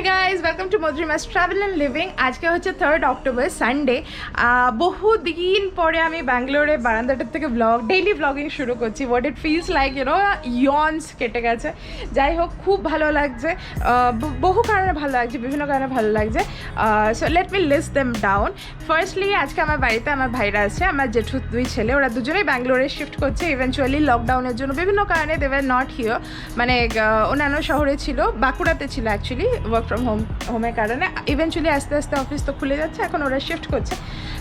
High guys, welcome to Madhurima's travel and living. আজকে হচ্ছে 3rd October, Sunday. বহুদিন পরে আমি ব্যাঙ্গালোরে বারান্দাটার থেকে ডেইলি ব্লগিং শুরু করছি। হোয়াট ইট ফিলস লাইক ইয়নস কেটে গেছে। যাই হোক, খুব ভালো লাগছে, বহু কারণে ভালো লাগছে, বিভিন্ন কারণে ভালো লাগছে। So let me list them down. Firstly, আজকে আমার বাড়িতে আমার ভাইরা আছে, আমার জেঠু 2 ছেলে, ওরা দুজনেই ব্যাঙ্গালোরে শিফট করছে ইভেনচুয়ালি লকডাউনের জন্য। বিভিন্ন কারণে দে ওয়ার নট হিয়ার, মানে অন্যান্য শহরে ছিল, বাঁকুড়াতে ছিল অ্যাকচুয়ালি, ওয়ার্ক ফ্রম হোমের কারণে। ইভেনচুয়ালি আস্তে আস্তে অফিস তো খুলে যাচ্ছে, এখন ওরা শিফট করছে।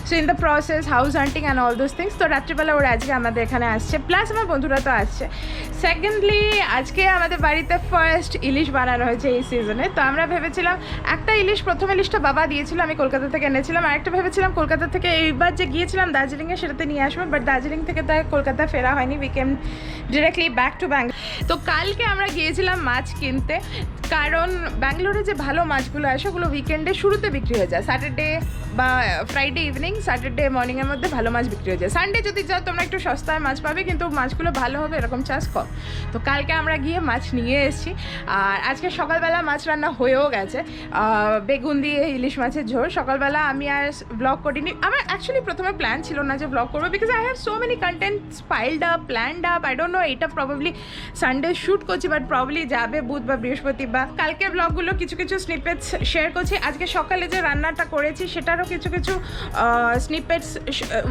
So in the process house hunting and all those things. তো রাত্রিবেলা ওরা আজকে আমাদের এখানে আসছে, প্লাস আমার বন্ধুরা তো আসছে। সেকেন্ডলি, আজকে আমাদের বাড়িতে ফার্স্ট ইলিশ বানানো হয়েছে এই সিজনে। তো আমরা ভেবেছিলাম একটা প্রথম ইলিশটা বাবা দিয়েছিল, আমি কলকাতা থেকে এনেছিলাম। আর একটা ভেবেছিলাম কলকাতা থেকে এইবার যে গিয়েছিলাম দার্জিলিংয়ে সেটাতে নিয়ে আসবো, বাট দার্জিলিং থেকে তো কলকাতা ফেরা হয়নি, we came directly back to Bangalore. তো কালকে আমরা গিয়েছিলাম মাছ কিনতে, কারণ ব্যাঙ্গালোরে যে ভালো মাছগুলো আসে ওগুলো উইকেন্ডে শুরুতে বিক্রি হয়ে যায়, স্যাটারডে বা ফ্রাইডে ইভিনিং, স্যাটারডে মর্নিংয়ের মধ্যে ভালো মাছ বিক্রি হয়ে যায়। সানডে যদি যাও তোমরা একটু সস্তায় মাছ পাবে, কিন্তু মাছগুলো ভালো হবে এরকম চাষ কম। তো কালকে আমরা গিয়ে মাছ নিয়ে এসেছি, আর আজকে সকালবেলা মাছ রান্না হয়েও গেছে, বেগুন দিয়ে ইলিশ মাছের ঝোল। সকালবেলা আমি আর ব্লগ করিনি, আমার অ্যাকচুয়ালি প্রথমে প্ল্যান ছিল না যে ব্লগ করবো, because I have so many contents piled up, planned up. I don't know, এটা প্রবাবলি সানডে শ্যুট করছি, বাট প্রবাবলি যাবে বুধ বা বৃহস্পতিবার। কালকে ব্লগগুলো কিছু কিছু স্নিপেটস শেয়ার করছি। আজকে সকালে যে রান্নাটা করেছি সেটারও কিছু কিছু snippets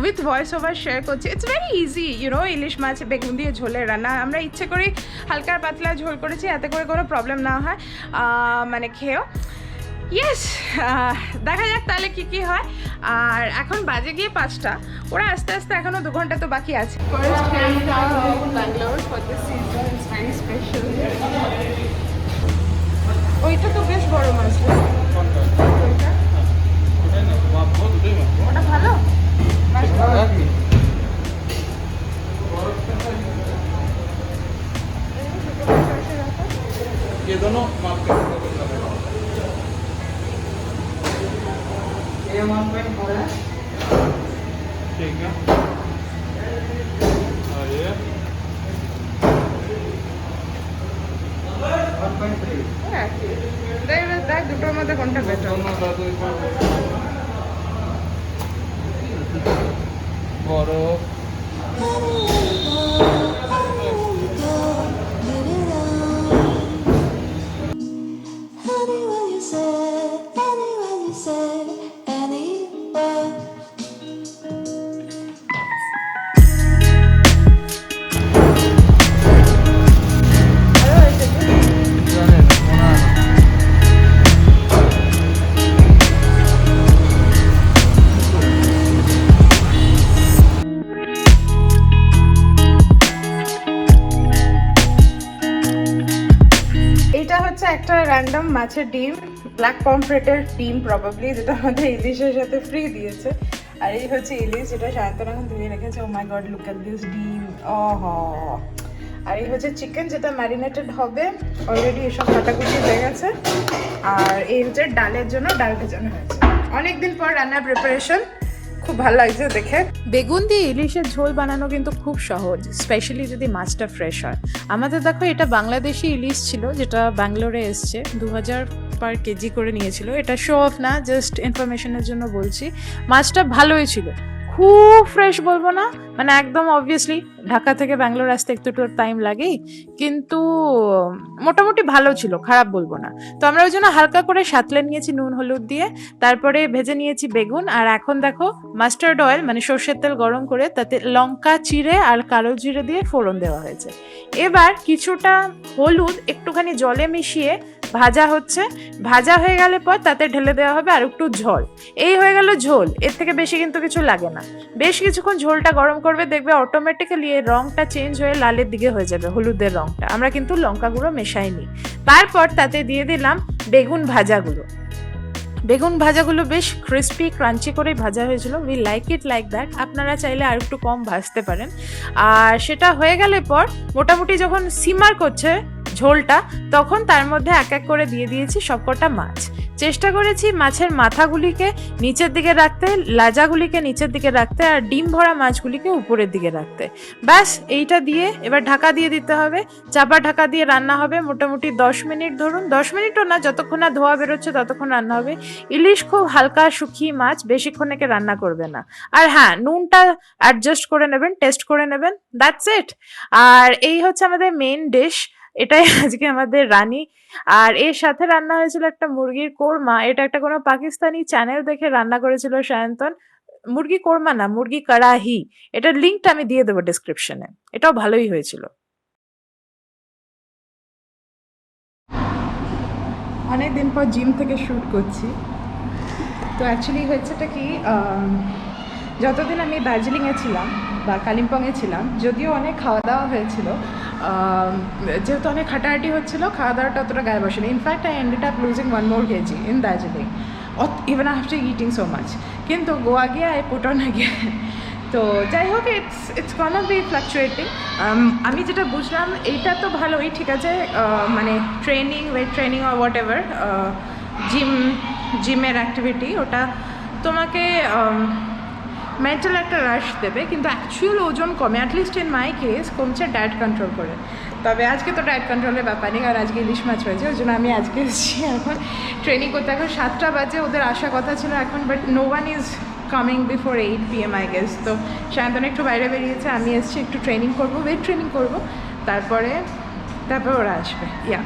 with voice over share করছি। ইটস ভেরি ইজি, ইলিশ মাছ বেগুন দিয়ে ঝোলের রান্না। আমরা ইচ্ছে করেই হালকা পাতলা ঝোল করেছি, এতে করে কোনো প্রবলেম না হয় মানে খেয়েও। ইয়েস, দেখা যাক তাহলে কী কী হয়। আর এখন বাজে গিয়ে 5টা, ওরা আস্তে আস্তে এখনও 2 ঘন্টা তো বাকি আছে। ওইটা তো বেশ বড় মাছ, ওটা ভালো। ये दोनों माप के ये माप में हो रहा है, ठीक है। और ये 1.3 দেখ দুটোর মধ্যে কোনটা বেটার। বড় একটা র্যান্ডম মাছের ডিম, ব্ল্যাক পমফ্রেটের ডিম প্রবাবলি, যেটা আমাদের ইলিশের সাথে ফ্রি দিয়েছে। আর এই হচ্ছে ইলিশ, যেটা সায়ন্তন এখন ধুয়ে রেখেছে। ও my god, look at this ডিম। আর এই হচ্ছে চিকেন, যেটা ম্যারিনেটেড হবে, অলরেডি এসব কাটাকুটি হয়ে গেছে। আর এই হচ্ছে ডালের জন্য, ডাল ভেজানো হয়েছে। অনেকদিন পর রান্নার প্রিপারেশন, খুব ভালো লাগছে দেখে। বেগুন দিয়ে ইলিশের ঝোল বানানো কিন্তু খুব সহজ, স্পেশালি যদি মাছটা ফ্রেশ হয়। আমাদের দেখো, এটা বাংলাদেশি ইলিশ ছিল, যেটা ব্যাঙ্গালোরে এসছে, 2000 পার কেজি করে নিয়েছিল। এটা শো অফ না, জাস্ট ইনফরমেশনের জন্য বলছি। মাছটা ভালোই ছিল, খুব ফ্রেশ বলবো না, মানে একদম অবভিয়াসলি ঢাকা থেকে ব্যাঙ্গালোর আসতে একটু টাইম লাগেই, কিন্তু মোটামুটি ভালো ছিল, খারাপ বলবো না। তো আমরা ওই জন্য হালকা করে সাঁতলে নিয়েছি নুন হলুদ দিয়ে, তারপরে ভেজে নিয়েছি বেগুন। আর এখন দেখো মাস্টার্ড অয়েল, মানে সর্ষের তেল গরম করে তাতে লঙ্কা চিড়ে আর কালো জিরে দিয়ে ফোড়ন দেওয়া হয়েছে। এবার কিছুটা হলুদ একটুখানি জলে মিশিয়ে ভাজা হচ্ছে, ভাজা হয়ে গেলে পর তাতে ঢেলে দেওয়া হবে আর একটু ঝোল। এই হয়ে গেল ঝোল, এর থেকে বেশি কিন্তু কিছু লাগে না। বেশ কিছুক্ষণ ঝোলটা গরম করবে, দেখবে অটোমেটিক্যালি এর রংটা চেঞ্জ হয়ে লালের দিকে হয়ে যাবে, হলুদের রংটা। আমরা কিন্তু লঙ্কা গুঁড়ো মেশাইনি। তারপর তাতে দিয়ে দিলাম বেগুন ভাজাগুলো। বেগুন ভাজাগুলো বেশ ক্রিস্পি ক্রাঞ্চি করেই ভাজা হয়েছিল। We like it like that. আপনারা চাইলে আর একটু কম ভাজতে পারেন। আর সেটা হয়ে গেলে পর মোটামুটি যখন সিমার করছে ঝোলটা, তখন তার মধ্যে এক এক করে দিয়ে দিয়েছি সবকটা মাছ। চেষ্টা করেছি মাছের মাথাগুলিকে নিচের দিকে রাখতে, লাজাগুলিকে নিচের দিকে রাখতে, আর ডিম ভরা মাছগুলিকে উপরের দিকে রাখতে। ব্যাস এইটা দিয়ে এবার ঢাকা দিয়ে দিতে হবে, চাপা ঢাকা দিয়ে রান্না হবে মোটামুটি 10 মিনিট, ধরুন 10 মিনিটও না, যতক্ষণ না ধোয়া বেরোচ্ছে ততক্ষণ রান্না হবে। ইলিশ খুব হালকা শুকিয়ে মাছ, বেশিক্ষণ একে রান্না করবে না। আর হ্যাঁ, নুনটা অ্যাডজাস্ট করে নেবেন, টেস্ট করে নেবেন, দ্যাটস ইট। আর এই হচ্ছে আমাদের মেইন ডিশ, এটাই আজকে আমাদের রানী। আর এর সাথে রান্না হয়েছিল একটা মুরগির কোরমা, এটা একটা কোনো পাকিস্তানি চ্যানেল দেখে রান্না করেছিল সায়ন্তন। মুরগি কোরমা না, মুরগি কড়াহি, এটার লিঙ্কটা আমি দিয়ে দেবো ডিসক্রিপশনে, এটাও ভালোই হয়েছিল। অনেকদিন পর জিম থেকে শ্যুট করছি। তো অ্যাকচুয়ালি হয়েছেটা কি, যতদিন আমি দার্জিলিংয়ে ছিলাম বা কালিম্পংয়ে ছিলাম, যদিও অনেক খাওয়া দাওয়া হয়েছিল, যেহেতু অনেক হাঁটাহাঁটি হচ্ছিলো, খাওয়া দাওয়াটা অতটা গায়ে বসেনি। In fact I ended up losing 1 more kg in Darjeeling, even after eating so much. কিন্তু গোয়া গিয়ে আই পুট অন again। তো যাই হোক, ইটস গনা বি ফ্লাকচুয়েটিং। আমি যেটা বুঝলাম, এইটা তো ভালোই, ঠিক আছে, মানে ট্রেনিং, ওয়েট ট্রেনিং আর হোয়াট এভার, জিমের অ্যাক্টিভিটি, ওটা তোমাকে মেন্টাল একটা রাশ দেবে, কিন্তু অ্যাকচুয়াল ওজন কমে, অ্যাটলিস্ট ইন মাই কেস কমছে ডায়েট কন্ট্রোল করে। তবে আজকে তো ডায়েট কন্ট্রোলের ব্যাপার নেই, আর আজকে ইলিশ মাছ হয়েছে, ওই জন্য আমি আজকে এসেছি এখন ট্রেনিং করতে। এখন 7টা বাজে, ওদের আসার কথা ছিল এখন, but no one is coming before 8 PM I guess. তো সায়ন্তন একটু বাইরে বেরিয়েছে, আমি এসেছি একটু ট্রেনিং করবো, ওয়েট ট্রেনিং করবো, তারপরে ওরা আসবে। ইয়া,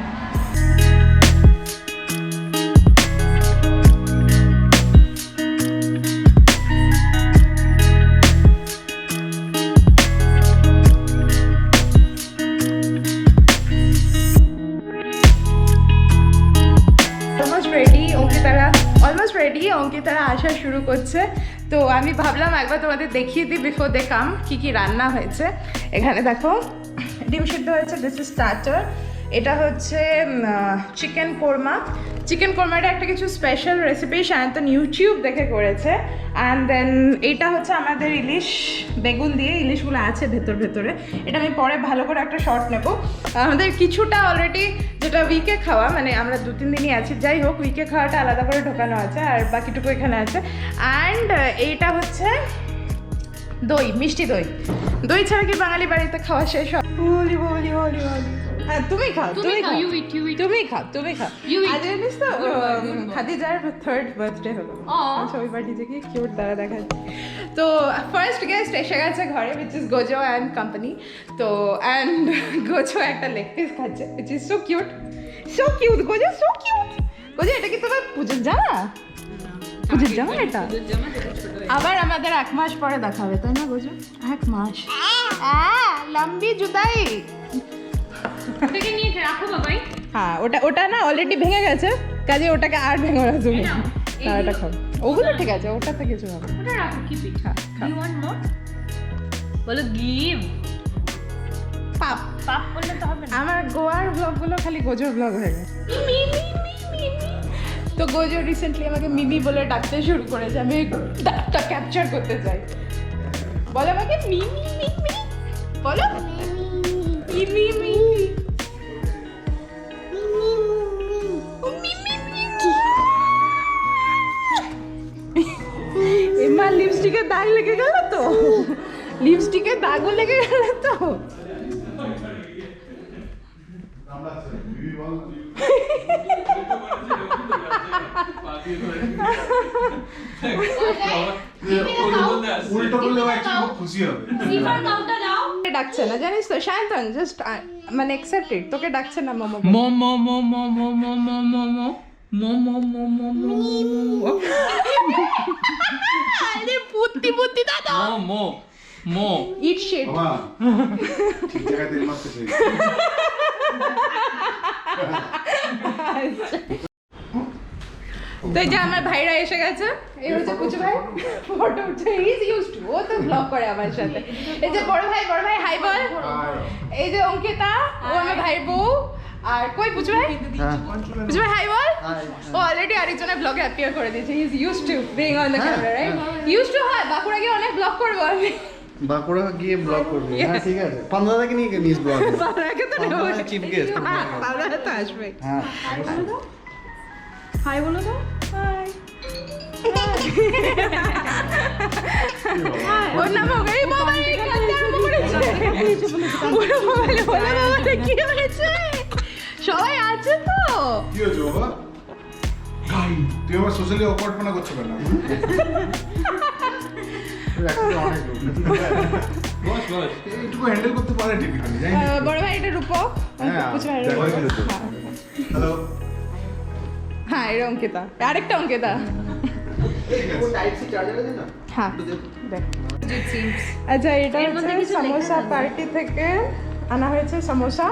অঙ্কিতারা আসা শুরু করছে। তো আমি ভাবলাম একবার তোমাদের দেখিয়ে দিই বিফোর দে কাম কী কী রান্না হয়েছে। এখানে দেখো ডিম সিদ্ধ হয়েছে, দিস ইজ স্টার্টার। এটা হচ্ছে চিকেন কোরমা। চিকেন কোরমাটা একটা কিছু স্পেশাল রেসিপি সায়ন্তন ইউটিউব দেখে করেছে। অ্যান্ড দেন এইটা হচ্ছে আমাদের ইলিশ, বেগুন দিয়ে, ইলিশগুলো আছে ভেতরে। এটা আমি পরে ভালো করে একটা শর্ট নেব। আমাদের কিছুটা অলরেডি, যেটা উইকে খাওয়া, মানে আমরা 2-3 দিনই আছি, যাই হোক উইকে খাওয়াটা আলাদা করে ঢোকানো আছে, আর বাকিটুকু এখানে আছে। অ্যান্ড এইটা হচ্ছে দই, মিষ্টি দই। দই ছাড়া কি বাঙালি বাড়িতে খাওয়া শেষ হয়? বলি হ্যাঁ, তুমি খাও। আজ জানিস তো খাদিজার 3rd বার্থডে হলো, আচ্ছা ওই পার্টিতে কি কিউট তারা দেখাচ্ছে। তো ফার্স্ট গেস্ট এসে গেছে ঘরে, which is Gojo and company. তো অ্যান্ড গোজো একটা লেগ পিস খাচ্ছে, which is so cute Gojo, so cute. Gojo, এটা কি তোমার পুজোর জামা? পুজোর জামা এটা? আবার আমাদের 1 মাস পরে দেখাবে, তাই না গোজো? 1 মাস লম্বি জুদাই। হ্যাঁ, ওটা না অলরেডি ভেঙে গেছে, কাজে ওটাকে আর ভেঙে না তুমি। এটা খাও, ওগুলো ঠিক আছে, ওটাতে কিছু হবে। ওটা রাখো, কি পিঠা ইউ ওয়ান্ট মোর? বলো গিভ। পাপ বললে তো হবে না। আমার গোয়ার ব্লগগুলো খালি গোজোর ব্লগ হয়ে গেছে। তো গোজো রিসেন্টলি আমাকে মিমি বলে ডাকতে শুরু করেছে, আমি ডাকটা ক্যাপচার করতে চাই। বলো আমাকে মিমি, বলো মিমি। এমা লিপস্টিকের দাগ লেগে গেল তো, লিপস্টিকের দাগও লেগে গেল তো। ডাকছে না জানিস তো সায়ন্তন, জাস্ট মানে অ্যাকসেপ্টেড, তোকে ডাকছে না মোমো। আরে বুদ্ধি দাদা, ইট শিট। ঠিক জায়গায় তেল মারতে চাই। তো এই যে আমার ভাইরা এসে গেছে, এই হচ্ছে পুচু ভাই, ফটো উঠছে, হি ইজ ইউজড টু, ও তো ব্লগ করে আমার সাথে। এই যে বড় ভাই হাই বল। এই যে অঙ্কিতা, ও আমার ভাই বউ। আর কই পুচু ভাই হাই বল। ও অলরেডি আরেকজনের ব্লগে অ্যাপিয়ার করে দিয়েছে, he is used to being on the camera, right? Used to হয়, বাঁকুড়া গিয়ে অনেক ব্লগ করবো আমি। বাঁকুড়া গিয়ে ব্লগ করবি হ্যাঁ ঠিক আছে পান্দাদাকে নিয়ে নিস ব্লগ পাবনাকে তো নেবো। পাবনা chief guest, হ্যাঁ, পাবনা তো আসবে। হ্যাঁ হাই বলো তো হাই ওর নাম হোক এই বাবা এই কাঁদতে আরম্ভ করেছে। পুরো মোবাইলে বলে বাবা কি হয়েছে? সবাই আছে তো? কি হয়েছে বাবা তুই আমার সোশ্যালি অকওয়ার্ডপনা করছো কেন বস বস এইটুকু হ্যান্ডেল করতে পারে টিপিক্যালি জানি না বড় ভাই এটা রূপক। হ্যাঁ, কুছ ভাই দেখো রূপক। কিন্তু। হ্যাঁ। হ্যালো হ্যাঁ এটা অঙ্কিতা আরেকটা অঙ্কিতা হ্যাঁ দেখ আচ্ছা এটা এর মধ্যে হচ্ছে কিছু লেখা সমোসা আছে। পার্টি থেকে আনা হয়েছে সমোসা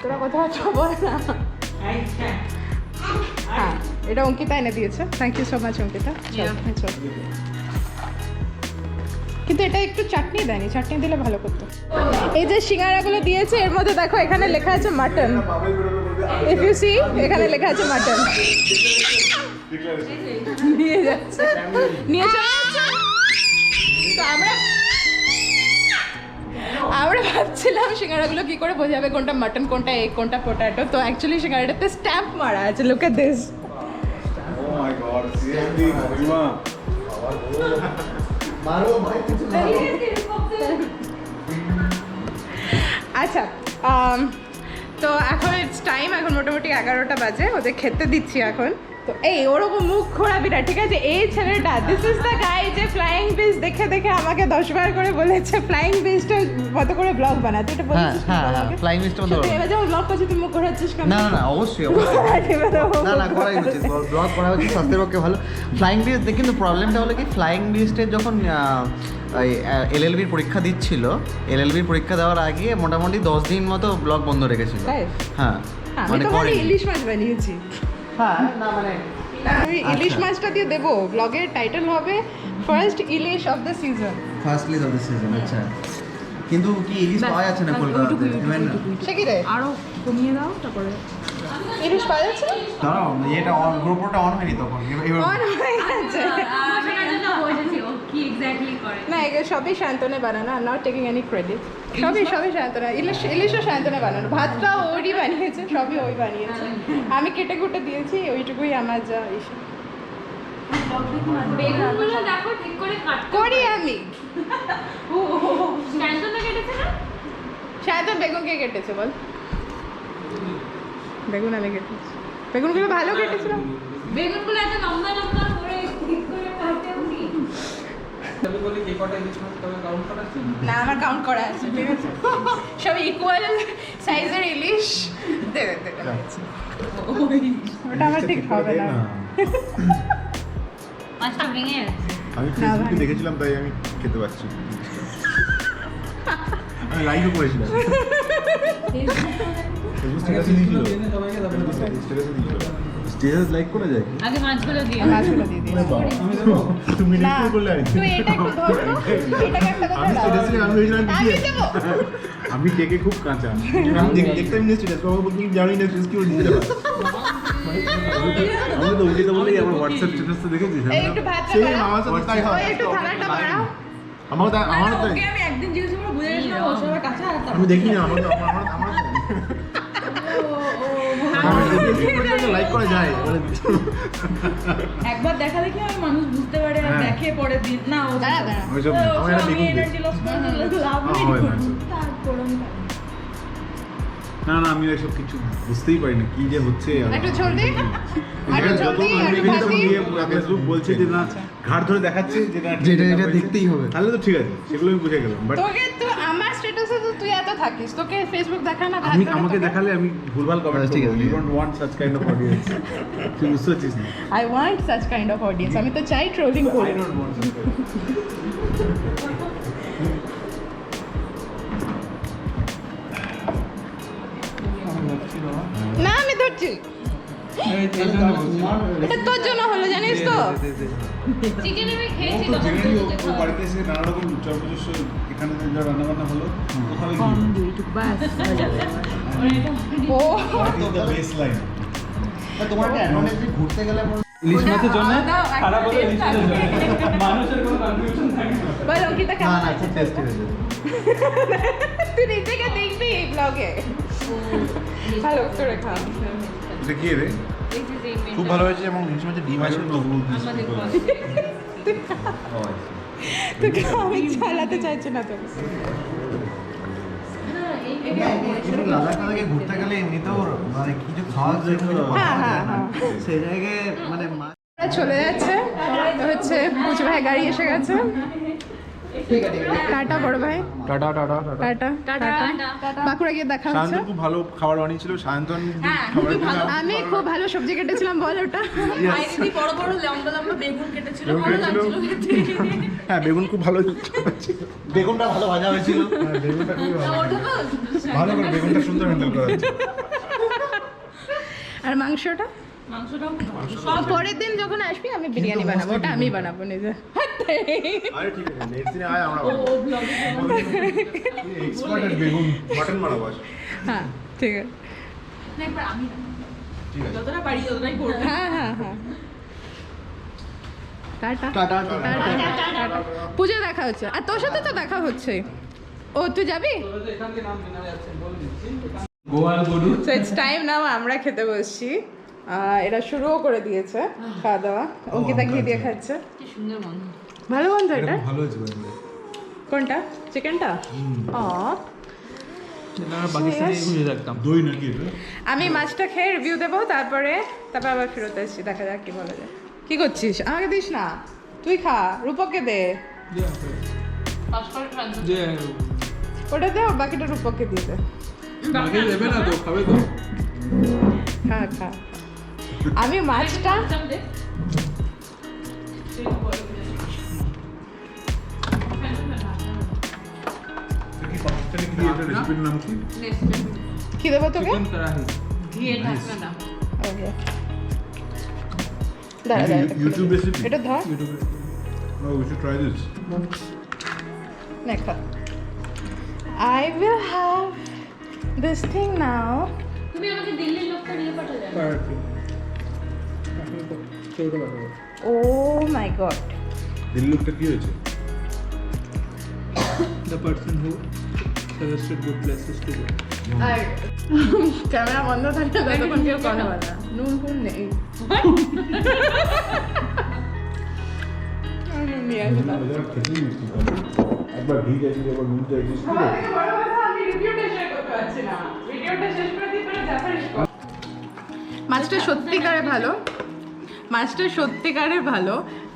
তোরা কোথাও আছো বল না হ্যাঁ এটা অঙ্কিতা এনে দিয়েছে thank you so much Ankita চল। কিন্তু এটা একটু চাটনি দেয়নি চাটনি দিলে ভালো করতো এই যে সিঙ্গারাগুলো দিয়েছে এর মধ্যে দেখো এখানে লেখা আছে মাটন ইফ ইউ সি এখানে লেখা আছে মাটন নিয়ে যাচ্ছে নিয়ে চলে যাচ্ছে তো আমরা ভাবছিলাম সিঙ্গারাগুলো কি করে বোঝাবে কোনটা মাটন কোনটা এগ কোনটা পটাটো তো অ্যাকচুয়ালি সিঙ্গারাটাতে স্ট্যাম্প মারা আছে look at this oh my God seriously Mahima আচ্ছা তো এখন ইটস টাইম এখন মোটামুটি 11টা বাজে ওদের খেতে দিচ্ছি এখন তো এই ওরকম মুখ ঘোরাবি না ঠিক আছে এই ছেলেটা দিস ইজ দ্য গাই যে ফ্লাইং বিচ দেখে দেখে আমাকে 10 বার করে বলেছে ফ্লাইং বিচটা মতো করে ব্লগ বানাতে এটা হ্যাঁ বলেছিস হ্যাঁ হ্যাঁ ফ্লাইং মিস্টার বলতে এবার যখন ব্লগ করছিস তুই মুখ ঘোরাচ্ছিস কেন না না না অবশ্যই না না করাই উচিত ব্লগ করা উচিত স্বাস্থ্যের পক্ষে ভালো ফ্লাইং বিচ কিন্তু প্রবলেমটা হলো কি ফ্লাইং বিচের যখন এলএলবির পরীক্ষা দিচ্ছিল এলএলবির পরীক্ষা দেওয়ার আগে মোটামুটি 10 দিন মতো ব্লগ বন্ধ রেখেছিল তাই? হ্যাঁ আমি তো খালি করেনি। ইলিশ মাছ বানিয়েছি হ্যাঁ না মানে আমি ইলিশ আচ্ছা। মাছটা দিয়ে দেবো ব্লগের টাইটেল হবে first ilish of the season firstly of the season আচ্ছা কিন্তু কি ইলিশ পাওয়া যাচ্ছে না কলকাতাতে ইভেন সে কি রে আরো কমিয়ে দাও তারপরে ইলিশ পাওয়া যাচ্ছে দাঁড়াও এটা অন গ্রুপটা অন হয়নি তখন এবার অন হয়ে গেছে সেটার জন্য বসেছি ও কি এক্স্যাক্টলি করে না এগুলো সবই শান্তনে বানানো I not taking any credit সবই শান্তনা ইলিশও শান্তনে বানানো ভাতটাও ওরই বানিয়েছে সবই ওই বানিয়েছে আমি কেটে কুটে দিয়েছি ওইটুকুই আমার যা ইসে বেগুনগুলো দেখো ঠিক করে কাট করি আমি শান্তনা কেটেছে না শান্তন বেগুন কে কেটেছে বল বেগুন আমি কেটেছি বেগুনগুলো ভালো কেটেছিল বেগুনগুলো এত লম্বা লম্বা করে ঠিক করে কাটে উনি আমি বলি কি কটা ইলিশ মাছ তবে কাউন্ট করা আছে না আমার কাউন্ট করা আছে ঠিক আছে সব ইকুয়াল সাইজের ইলিশ দে দে দে ওটা আমার ঠিক হবে না মাছটা ভেঙে গেছে আমি না, ফেসবুকে ভাই। দেখেছিলাম তাই আমি খেতে পাচ্ছি আমি লাইকও করেছিলাম ফেসবুক স্ট্যাটাসে দিয়েছিল সবাইকে তারপরে দিতে হবে। স্ট্যাটাসে দিয়েছিল স্ট্যাটাস লাইক করে যায় আগে মাছগুলো দিয়ে মাছগুলো দিয়ে দিই আমি দেবো তুমি না রিস্ক করলে আর কি। তুই এটা একটু ধর তো এটাকে একটা কথা আমি দাও স্ট্যাটাসে আমি ভেবেছিলাম কি আমি দেবো আমি কেকে খুব কাঁচা আমি দেখতাম না স্ট্যাটাস বাবা বলতো তুমি জানি না স্ট্যাটাস কি করে দিতে পারো আমি তো উল্টে বলেই আমার হোয়াটসঅ্যাপ স্ট্যাটাসটা দেখেছিস এই একটু ভাতটা সেই বাড়াও আমার সাথে তাই হয় ওই একটু থালাটা বাড়াও আমার তাই ওকে আমি একদিন জিজ্ঞেস করে বুঝে গেছিলাম ও সবার কাছে আর আমি দেখি না আমার লাইক করা যায় একবার দেখা দেখি আমি মানুষ বুঝতে পারে আর হ্যাঁ। দেখে পরে দিন না ও দাঁড়া দাঁড়া ওইসব আমার একটা বেগুন এনার্জি লস করে লাভ নেই হয় না তারপরে না না আমি এসব কিছু বুঝতেই পারি না কি যে হচ্ছে একটু ঝোল দিই একটু ঝোল দিই একটু ভাত দিই ফেসবুক বলছে যে না ঘাট ধরে দেখাচ্ছে যে না যেটা এটা দেখতেই হবে তাহলে তো ঠিক আছে সেগুলো আমি বুঝে গেলাম বাট তোকে তো আমার স্ট্যাটাসে তো তুই এত থাকিস তোকে ফেসবুক দেখা না ভাত আমি ধরে আমাকে তোকে- দেখালে আমি ভুলভাল কমেন্ট ঠিক করব আছে, ইউ ঠিক আছে। Don't want such kind of audience তুই বুঝতে পারছিস না I want such kind of audience. আমি তো চাই ট্রোলিং আই করি ডোন্ট ওয়ান্ট সাচ না আমি ধরছি এটা তোর জন্য হলো জানিস তো চিকেন আমি খেয়েছি তো তখন জেনারেলি দুধে ও বাড়িতে এসে নানা রকম চর্বজস্ব এখানে যা রান্না বান্না হলো ওখানে কম দুইটুকু বাস হয়ে যাবে ও দ্য বেস লাইন তোমার একটা অ্যাডভান্টেজ ঘুরতে গেলে ইলিশ মাছের জন্য খারাপ হলো ইলিশ মাছের জন্য মানুষের কোনো কনফিউশন থাকে না বল অঙ্কিতা না কেমন না আছে খুব টেস্টি হয়েছে তুই নিজেকে দেখবি এই ব্লগে ভালো করে খা এটা কি রে খুব ভালো হয়েছে এবং ইলিশ মাছের ডিম আছে তোকে আমি চালাতে চাইছি না তো কিন্তু লাদাখ লাদাখে ঘুরতে গেলে এমনিতেও মানে কিছু খাওয়া যায় হ্যাঁ, হ্যাঁ, হ্যাঁ। সেই জায়গায় মানে চলে যাচ্ছে হচ্ছে পুচু ভাই গাড়ি এসে গেছে টাটা বড় ভাই tata tata tata tata tata Bankura গিয়ে দেখা হচ্ছে সায়ন্তন খুব ভালো খাবার বানিয়েছিল সায়ন্তন খাবার আমি খুব ভালো সবজি কেটেছিলাম বল ওটা বড় বড় লম্বা লম্বা বেগুন কেটেছিল বেগুন ভালো কেটেছিল। লাগছিল হ্যাঁ বেগুন খুব ভালো ছিল বেগুনটা ভালো ভাজা হয়েছিল হ্যাঁ, বেগুনটা খুবই ভালো ওটা তো ভালো করে বেগুনটা সুন্দর হ্যান্ডেল করা হয়েছে আর মাংসটা মাংসটাও খুব ভালো। পরের দিন যখন আসবি আমি বিরিয়ানি বানাবো ওটা আমি বানাবো নিজে আরে ঠিক আছে নেক্সট দিনে আয় আমরা ও ব্লগে এক্সপার্ট এট বেগুন মাটন বানাবো আজ। হ্যাঁ ঠিক আছে না একবার আমি ঠিক আছে যতটা পারি ততটাই করব হ্যাঁ হ্যাঁ হ্যাঁ টাটা টাটা টাটা পূজা দেখা হচ্ছে আর তোর সাথে তো দেখা হচ্ছে ও তুই যাবি এখান থেকে নাম জানা যাচ্ছে বলে দিচ্ছি গোয়াল গরু সো ইটস টাইম নাও আমরা খেতে বসছি এরা শুরুও করে দিয়েছে খাওয়া দাওয়া অঙ্কিতা ঘি দিয়ে খাচ্ছে কি সুন্দর গন্ধ ভালো গন্ধ এটা ভালো হয়েছে কোনটা চিকেনটা ও পাকিস্তানি খুঁজে রাখতাম দই নাকি এটা আমি মাছটা খেয়ে রিভিউ দেবো তারপরে আবার ফেরত আসছি দেখা যাক কি বলা যায় কি করছিস আমাকে দিস না তুই খা রূপককে দে যে ওটা দে আর বাকিটা রূপককে দিয়ে দে বাকি দেবে না তো খাবে তো খা খা আমি মাছটা দে কি পাকিস্তানি কি এটা রেসিপির নাম কি কি দেবো তোকে চিকেন কড়াই ঘিয়ে ঢাকনা দাও ওকে দাঁড়া দাঁড়া ইউটিউব রেসিপি এটা ধর ইউটিউবে oh we should try this Next. I will have this thing now. তুমি আমাকে দিল্লির লোকটা নিয়ে পাঠালে Oh my god. দিল্লি লোকটা কি হয়েছে the person who suggested good places to go আর ক্যামেরা বন্ধ থাকলে ততক্ষণ কেউ কথা বলে না নুন ফুন নেই নুন নিয়ে আসলাম একবার ঘি চাইছি একবার নুন চাইছি মাছটা সত্যিকারে ভালো মাছটা সত্যিকারে ভালো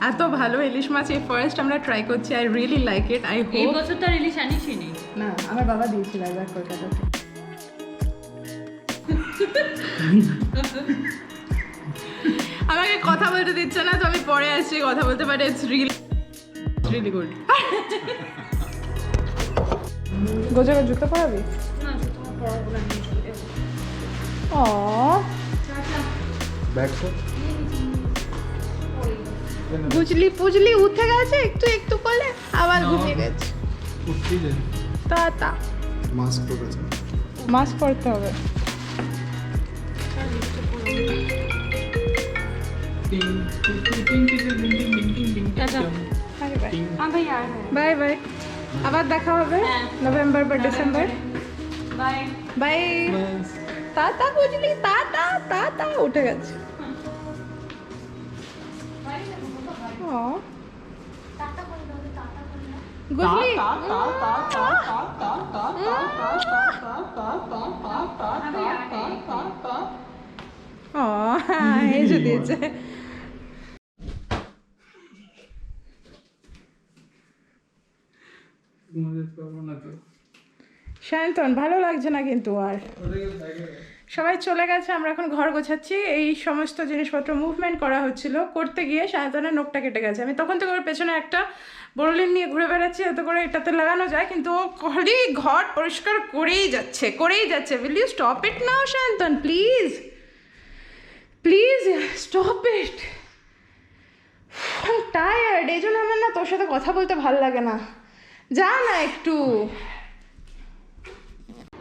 এত ভালো ইলিশ মাছ এই ফার্স্ট আমরা ট্রাই করছি I really like it I এই হোপ বছর তো রিলিজ আনিসই নি না আমার বাবা দিয়েছিল একবার কলকাতাতে আমাকে কথা বলতে দিচ্ছে না তো আমি পরে আসছি কথা বলতে পারি ইটস রিয়েলি গুড গোজা জুতো পরাবি না তোমার পড়াগুলো নিয়ে চলে যাবো ও ব্যাগ তো বুঝলি পুজলি উঠে গেছে একটু একটু করলে আবার ঘুমিয়ে গেছে উঠতেই দেন তা মাস্ক পরেছে মাস্ক পরতে হবে টিং টিং টিং টিং টিং টিং টিং টিং টিং টিং টাটা। বাই বাই হ্যাঁ ভাই আর বাই বাই আবার দেখা হবে হ্যাঁ। নভেম্বর বা ডিসেম্বর বাই বাই তাতা বুঝলি তাতা উঠে গেছে ও বুঝলি ও এসে দিয়েছে ঘুমাতে পারবো না তো সায়ন্তন ভালো লাগছে না কিন্তু আর সবাই চলে গেছে আমরা এখন ঘর গোছাচ্ছি এই সমস্ত জিনিসপত্র মুভমেন্ট করা হচ্ছিল করতে গিয়ে সায়ন্তনের নোকটা কেটে গেছে আমি তখন থেকে ওর পেছনে একটা বড়লিন নিয়ে ঘুরে বেড়াচ্ছি এত করে এটাতে লাগানো যায় কিন্তু ও খালি ঘর পরিষ্কার করেই যাচ্ছে will you stop it now Sayantan please please stop it tired এই জন্য আমার না তোর সাথে কথা বলতে ভালো লাগে না যা না একটু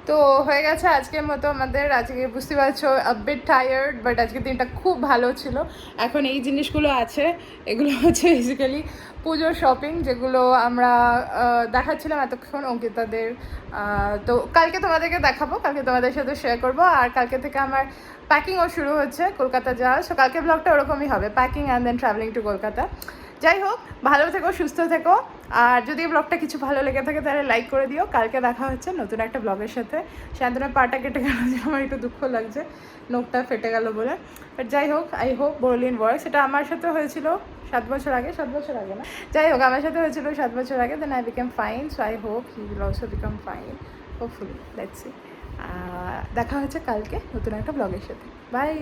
তো হয়ে গেছে আজকের মতো আমাদের, আজকে বুঝতে পারছো বিট টায়ার্ড, বাট আজকের দিনটা খুব ভালো ছিল। এখন এই জিনিসগুলো আছে, এগুলো হচ্ছে বেসিক্যালি পুজোর শপিং, যেগুলো আমরা দেখাচ্ছিলাম এতক্ষণ অঙ্কিতাদের। তো কালকে তোমাদেরকে দেখাবো, কালকে তোমাদের সাথে শেয়ার করবো। আর কালকে থেকে আমার প্যাকিংও শুরু হচ্ছে কলকাতা যাওয়ার। সো কালকে ব্লগটা ওরকমই হবে, packing and then travelling to Kolkata. যাই হোক, ভালো থেকো, সুস্থ থেকো। আর যদি ব্লগটা কিছু ভালো লেগে থাকে তাহলে লাইক করে দিও। কালকে দেখা হচ্ছে নতুন একটা ব্লগের সাথে। শান্তনের পাটা কেটে গেল, যে আমার একটু দুঃখ লাগছে, নোকটা ফেটে গেল বলে। বাট যাই হোক, আই হোপ বর্লিন ওয়ার্কস। এটা আমার সাথে হয়েছিল 7 বছর আগে, 7 বছর আগে না, যাই হোক আমার সাথে হয়েছিল 7 বছর আগে। Then I become fine, so I hope he will also become fine, hopefully, let's see. দেখা হচ্ছে কালকে নতুন একটা ব্লগের সাথে। বাই।